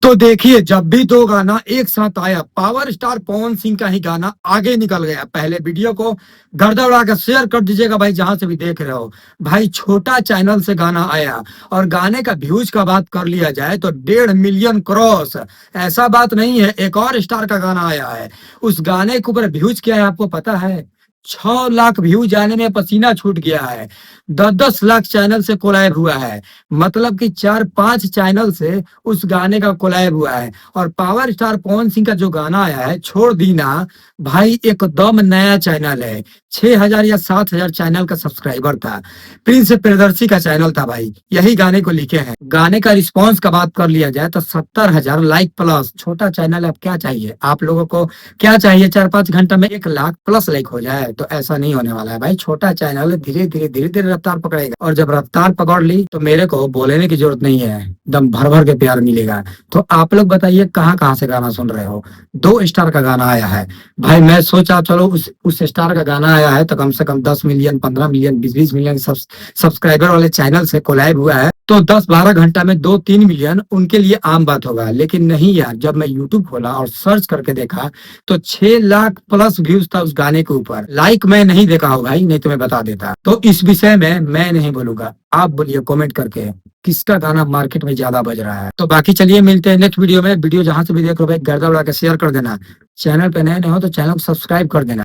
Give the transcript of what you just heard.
तो देखिए, जब भी दो गाना एक साथ आया, पावर स्टार पवन सिंह का ही गाना आगे निकल गया। पहले वीडियो को गर्दा उड़ा के शेयर कर दीजिएगा भाई, जहां से भी देख रहे हो। भाई छोटा चैनल से गाना आया और गाने का व्यूज का बात कर लिया जाए तो 1.5 मिलियन क्रॉस। ऐसा बात नहीं है, एक और स्टार का गाना आया है, उस गाने के ऊपर व्यूज क्या है आपको पता है? 6 लाख व्यू जाने में पसीना छूट गया है। 10-10 लाख चैनल से कोलैब हुआ है, मतलब कि 4-5 चैनल से उस गाने का कोलैब हुआ है। और पावर स्टार पवन सिंह का जो गाना आया है छोड़ दी ना, भाई एकदम नया चैनल है। 6,000 या 7,000 चैनल का सब्सक्राइबर था, प्रिंस प्रियदर्शी का चैनल था भाई, यही गाने को लिखे हैं। गाने का रिस्पॉन्स का बात कर लिया जाए तो 70,000 लाइक प्लस। छोटा चैनल, अब क्या चाहिए आप लोगों को? क्या चाहिए? 4-5 घंटा में 1 लाख प्लस लाइक हो जाए? तो ऐसा नहीं होने वाला है भाई। छोटा चैनल धीरे धीरे रफ्तार पकड़ेगा, और जब रफ्तार पकड़ ली तो मेरे को बोलने की जरूरत नहीं है, दम भर भर के प्यार मिलेगा। तो आप लोग बताइए कहाँ कहाँ से गाना सुन रहे हो? 2 स्टार का गाना आया है भाई, मैं सोचा चलो उस स्टार का गाना आया है तो कम से कम 10 मिलियन, 15 मिलियन, 20-20 मिलियन सब्सक्राइबर वाले चैनल से कोलैब हुआ है, तो 10-12 घंटा में 2-3 मिलियन उनके लिए आम बात होगा। लेकिन नहीं यार, जब मैं यूट्यूब खोला और सर्च करके देखा तो 6 लाख प्लस व्यूज था उस गाने के ऊपर। लाइक मैं नहीं देखा हूँ भाई, नहीं तो मैं बता देता। तो इस विषय में मैं नहीं बोलूंगा, आप बोलिए कमेंट करके किसका गाना मार्केट में ज्यादा बज रहा है। तो बाकी चलिए मिलते हैं नेक्स्ट वीडियो में। वीडियो जहां से भी देख रहे हो भाई, गर्दा उड़ा के शेयर कर देना। चैनल पे नए हो तो चैनल को सब्सक्राइब कर देना।